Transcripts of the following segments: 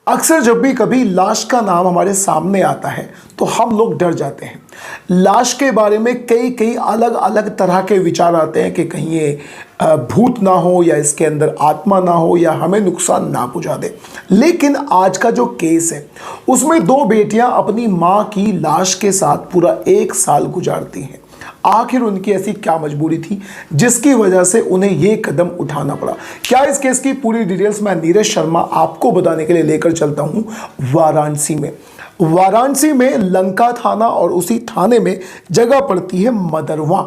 अक्सर जब भी कभी लाश का नाम हमारे सामने आता है तो हम लोग डर जाते हैं। लाश के बारे में कई कई अलग अलग तरह के विचार आते हैं कि कहीं ये भूत ना हो या इसके अंदर आत्मा ना हो या हमें नुकसान ना पहुंचा दे। लेकिन आज का जो केस है उसमें दो बेटियां अपनी माँ की लाश के साथ पूरा 1 साल गुजारती हैं। आखिर उनकी ऐसी क्या मजबूरी थी जिसकी वजह से उन्हें ये कदम उठाना पड़ा। क्या इस केस की पूरी डिटेल्स मैं नीरज शर्मा आपको बताने के लिए लेकर चलता हूं वाराणसी में। वाराणसी में लंका थाना और उसी थाने में जगह पड़ती है मदरवा।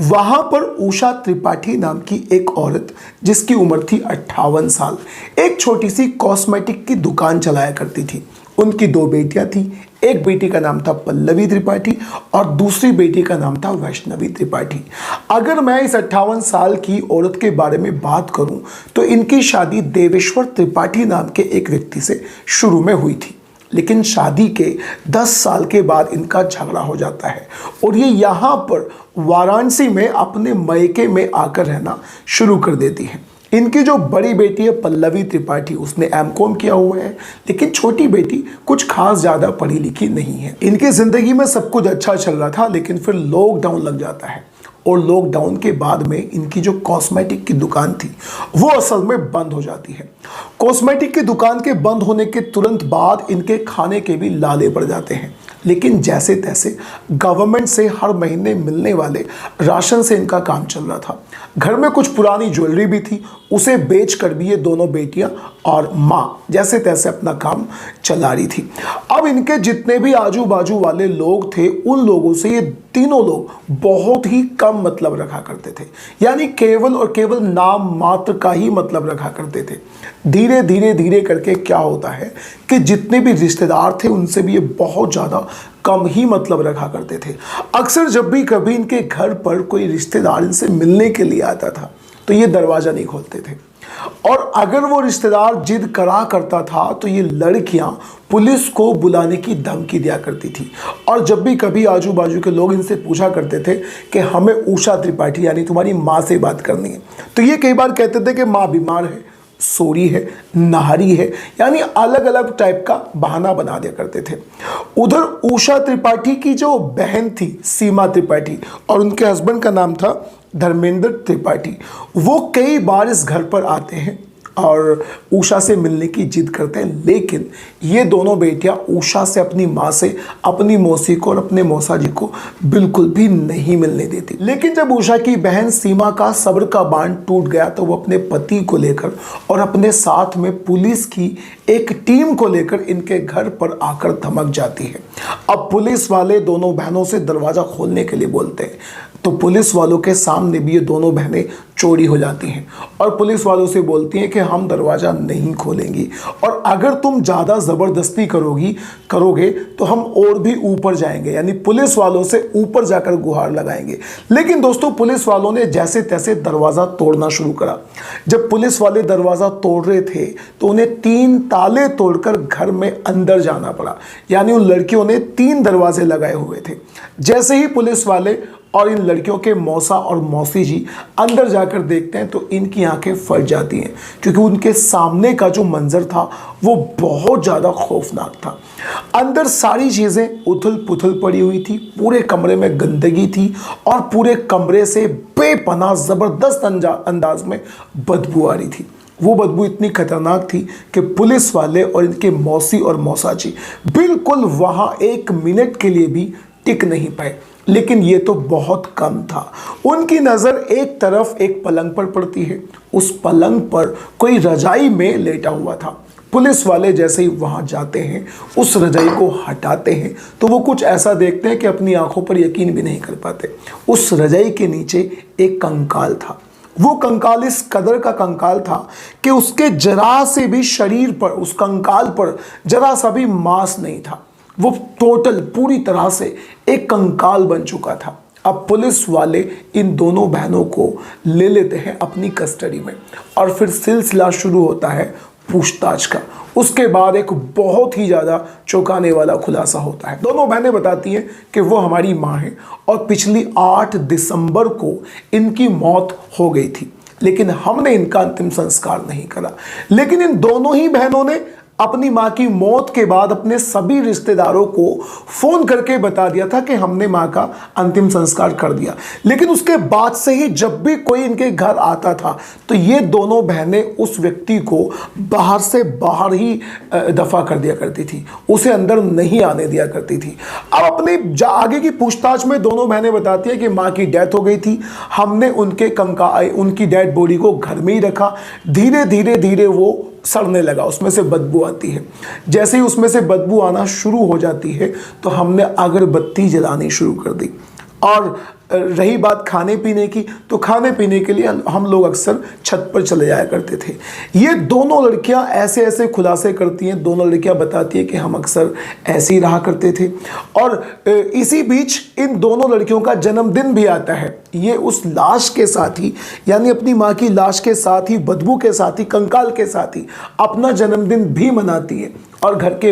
वहां पर उषा त्रिपाठी नाम की एक औरत जिसकी उम्र थी 58 साल, एक छोटी सी कॉस्मेटिक की दुकान चलाया करती थी। उनकी 2 बेटियां थी। एक बेटी का नाम था पल्लवी त्रिपाठी और दूसरी बेटी का नाम था वैष्णवी त्रिपाठी। अगर मैं इस 58 साल की औरत के बारे में बात करूं तो इनकी शादी देवेश्वर त्रिपाठी नाम के एक व्यक्ति से शुरू में हुई थी, लेकिन शादी के 10 साल के बाद इनका झगड़ा हो जाता है और ये यहाँ पर वाराणसी में अपने मायके में आकर रहना शुरू कर देती है। इनकी जो बड़ी बेटी है पल्लवी त्रिपाठी, उसने एमकॉम किया हुआ है, लेकिन छोटी बेटी कुछ खास ज़्यादा पढ़ी लिखी नहीं है। इनकी ज़िंदगी में सब कुछ अच्छा चल रहा था, लेकिन फिर लॉकडाउन लग जाता है और लॉकडाउन के बाद में इनकी जो कॉस्मेटिक की दुकान थी वो असल में बंद हो जाती है। कॉस्मेटिक की दुकान के बंद होने के तुरंत बाद इनके खाने के भी लाले पड़ जाते हैं, लेकिन जैसे तैसे गवर्नमेंट से हर महीने मिलने वाले राशन से इनका काम चल रहा था। घर में कुछ पुरानी ज्वेलरी भी थी, उसे बेच कर भी ये दोनों बेटियां और माँ जैसे तैसे अपना काम चला रही थी। अब इनके जितने भी आजू बाजू वाले लोग थे उन लोगों से ये तीनों लोग बहुत ही कम मतलब रखा करते थे, यानी केवल और केवल नाम मात्र का ही मतलब रखा करते थे। धीरे धीरे धीरे करके क्या होता है कि जितने भी रिश्तेदार थे उनसे भी ये बहुत ज़्यादा कम ही मतलब रखा करते थे। अक्सर जब भी कभी इनके घर पर कोई रिश्तेदार इनसे मिलने के लिए आता था तो ये दरवाज़ा नहीं खोलते थे, और अगर वो रिश्तेदार जिद करा करता था तो ये लड़कियां पुलिस को बुलाने की धमकी दिया करती थी। और जब भी कभी आजू बाजू के लोग इनसे पूछा करते थे कि हमें उषा त्रिपाठी यानी तुम्हारी माँ से बात करनी है, तो ये कई बार कहते थे कि माँ बीमार है, सोरी है, नहारी है, यानी अलग अलग टाइप का बहाना बना दिया करते थे। उधर उषा त्रिपाठी की जो बहन थी सीमा त्रिपाठी और उनके हस्बैंड का नाम था धर्मेंद्र त्रिपाठी, वो कई बार इस घर पर आते हैं और उषा से मिलने की जिद करते हैं, लेकिन ये दोनों बेटियां उषा से, अपनी माँ से, अपनी मौसी को और अपने मौसा जी को बिल्कुल भी नहीं मिलने देती। लेकिन जब उषा की बहन सीमा का सब्र का बांध टूट गया तो वो अपने पति को लेकर और अपने साथ में पुलिस की एक टीम को लेकर इनके घर पर आकर धमक जाती है। अब पुलिस वाले दोनों बहनों से दरवाज़ा खोलने के लिए बोलते हैं, तो पुलिस वालों के सामने भी ये दोनों बहनें चोरी हो जाती हैं और पुलिस वालों से बोलती हैं कि हम दरवाज़ा नहीं खोलेंगी और अगर तुम ज़्यादा ज़बरदस्ती करोगे तो हम और भी ऊपर जाएंगे, यानी पुलिस वालों से ऊपर जाकर गुहार लगाएंगे। लेकिन दोस्तों, पुलिस वालों ने जैसे तैसे दरवाज़ा तोड़ना शुरू करा। जब पुलिस वाले दरवाज़ा तोड़ रहे थे तो उन्हें 3 ताले तोड़कर घर में अंदर जाना पड़ा, यानी उन लड़कियों ने 3 दरवाजे लगाए हुए थे। जैसे ही पुलिस वाले और इन लड़कियों के मौसा और मौसी जी अंदर जाकर देखते हैं तो इनकी आंखें फट जाती हैं, क्योंकि उनके सामने का जो मंजर था वो बहुत ज़्यादा खौफनाक था। अंदर सारी चीज़ें उथल पुथल पड़ी हुई थी, पूरे कमरे में गंदगी थी और पूरे कमरे से बेपनाह ज़बरदस्त अंदाज में बदबू आ रही थी। वो बदबू इतनी खतरनाक थी कि पुलिस वाले और इनके मौसी और मौसा जी बिल्कुल वहाँ 1 मिनट के लिए भी टिक नहीं पाए। लेकिन ये तो बहुत कम था। उनकी नज़र एक तरफ एक पलंग पर पड़ती है। उस पलंग पर कोई रजाई में लेटा हुआ था। पुलिस वाले जैसे ही वहाँ जाते हैं, उस रजाई को हटाते हैं तो वो कुछ ऐसा देखते हैं कि अपनी आंखों पर यकीन भी नहीं कर पाते। उस रजाई के नीचे एक कंकाल था। वो कंकाल इस कदर का कंकाल था कि उसके जरा से भी शरीर पर, उस कंकाल पर जरा सा भी मांस नहीं था। वो टोटल पूरी तरह से एक कंकाल बन चुका था। अब पुलिस वाले इन दोनों बहनों को ले लेते हैं अपनी कस्टडी में और फिर सिलसिला शुरू होता है पूछताछ का। उसके बाद एक बहुत ही ज़्यादा चौंकाने वाला खुलासा होता है। दोनों बहनें बताती हैं कि वो हमारी माँ है और पिछली 8 दिसंबर को इनकी मौत हो गई थी, लेकिन हमने इनका अंतिम संस्कार नहीं करा। लेकिन इन दोनों ही बहनों ने अपनी माँ की मौत के बाद अपने सभी रिश्तेदारों को फ़ोन करके बता दिया था कि हमने माँ का अंतिम संस्कार कर दिया। लेकिन उसके बाद से ही जब भी कोई इनके घर आता था तो ये दोनों बहनें उस व्यक्ति को बाहर से बाहर ही दफ़ा कर दिया करती थी, उसे अंदर नहीं आने दिया करती थी। अब अपने आगे की पूछताछ में दोनों बहनें बताती हैं कि माँ की डेथ हो गई थी, हमने उनकी डेड बॉडी को घर में ही रखा, धीरे धीरे वो सड़ने लगा, उसमें से बदबू आती है। जैसे ही उसमें से बदबू आना शुरू हो जाती है तो हमने अगरबत्ती जलानी शुरू कर दी। और रही बात खाने पीने की, तो खाने पीने के लिए हम लोग अक्सर छत पर चले जाया करते थे। ये दोनों लड़कियां ऐसे ऐसे खुलासे करती हैं, दोनों लड़कियां बताती हैं कि हम अक्सर ऐसे ही रहा करते थे। और इसी बीच इन दोनों लड़कियों का जन्मदिन भी आता है। ये उस लाश के साथ ही, यानी अपनी माँ की लाश के साथ ही, बदबू के साथ ही, कंकाल के साथ ही अपना जन्मदिन भी मनाती है और घर के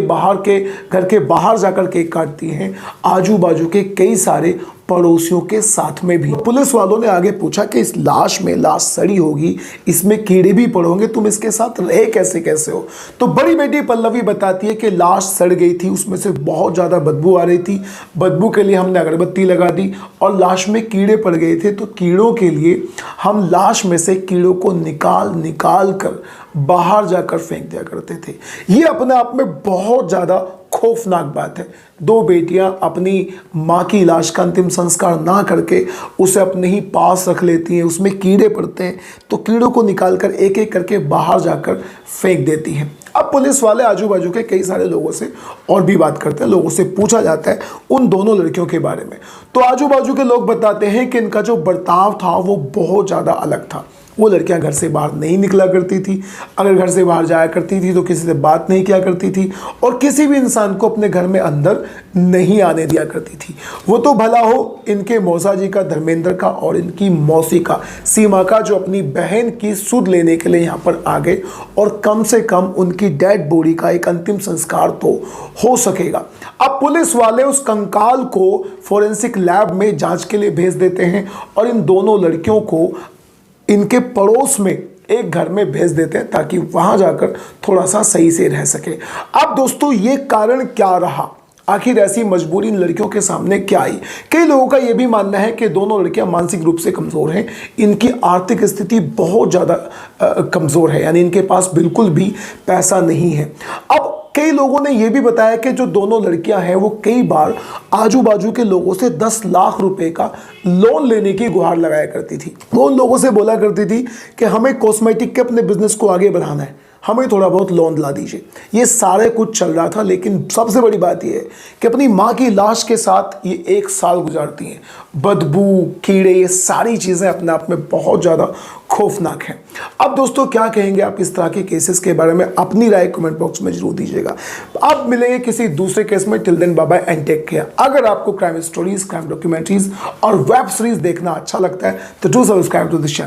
बाहर जाकर केक काटती हैं, आजू बाजू के कई सारे पड़ोसियों के साथ में भी। पुलिस वालों ने आगे पूछा कि इस लाश सड़ी होगी, इसमें कीड़े भी पड़ोगे, तुम इसके साथ रहे कैसे हो? तो बड़ी बेटी पल्लवी बताती है कि लाश सड़ गई थी, उसमें से बहुत ज़्यादा बदबू आ रही थी। बदबू के लिए हमने अगरबत्ती लगा दी और लाश में कीड़े पड़ गए थे, तो कीड़ों के लिए हम लाश में से कीड़ों को निकाल कर बाहर जाकर फेंक दिया करते थे। ये अपने आप में बहुत ज़्यादा खौफनाक बात है। दो बेटियां अपनी माँ की लाश का अंतिम संस्कार ना करके उसे अपने ही पास रख लेती हैं, उसमें कीड़े पड़ते हैं तो कीड़ों को निकालकर एक एक करके बाहर जाकर फेंक देती हैं। अब पुलिस वाले आजू बाजू के कई सारे लोगों से और भी बात करते हैं, लोगों से पूछा जाता है उन दोनों लड़कियों के बारे में। तो आजू बाजू के लोग बताते हैं कि इनका जो बर्ताव था वो बहुत ज़्यादा अलग था। वो लड़कियां घर से बाहर नहीं निकला करती थी, अगर घर से बाहर जाया करती थी तो किसी से बात नहीं किया करती थी और किसी भी इंसान को अपने घर में अंदर नहीं आने दिया करती थी। वो तो भला हो इनके मौसा जी का, धर्मेंद्र का, और इनकी मौसी का, सीमा का, जो अपनी बहन की सुध लेने के लिए यहाँ पर आ गए और कम से कम उनकी डेड बॉडी का एक अंतिम संस्कार तो हो सकेगा। अब पुलिस वाले उस कंकाल को फोरेंसिक लैब में जांच के लिए भेज देते हैं और इन दोनों लड़कियों को इनके पड़ोस में एक घर में भेज देते हैं ताकि वहां जाकर थोड़ा सा सही से रह सके। अब दोस्तों ये कारण क्या रहा, आखिर ऐसी मजबूरी इन लड़कियों के सामने क्या आई? कई लोगों का यह भी मानना है कि दोनों लड़कियां मानसिक रूप से कमज़ोर हैं, इनकी आर्थिक स्थिति बहुत ज़्यादा कमज़ोर है, यानी इनके पास बिल्कुल भी पैसा नहीं है। अब कई लोगों ने यह भी बताया कि जो दोनों लड़कियां हैं वो कई बार आजू बाजू के लोगों से 10 लाख रुपए का लोन लेने की गुहार लगाया करती थी। वो उन लोगों से बोला करती थी कि हमें कॉस्मेटिक के अपने बिजनेस को आगे बढ़ाना है, हमें थोड़ा बहुत लोन दिला दीजिए। ये सारे कुछ चल रहा था, लेकिन सबसे बड़ी बात यह है कि अपनी माँ की लाश के साथ ये 1 साल गुजारती हैं। बदबू, कीड़े, ये सारी चीज़ें अपने आप में बहुत ज़्यादा खौफनाक हैं। अब दोस्तों क्या कहेंगे आप इस तरह के केसेस के बारे में? अपनी राय कमेंट बॉक्स में जरूर दीजिएगा। अब मिलेंगे किसी दूसरे केस में। Till then bye bye and take care. अगर आपको क्राइम स्टोरीज, क्राइम डॉक्यूमेंट्रीज और वेब सीरीज देखना अच्छा लगता है तो do subscribe to this channel.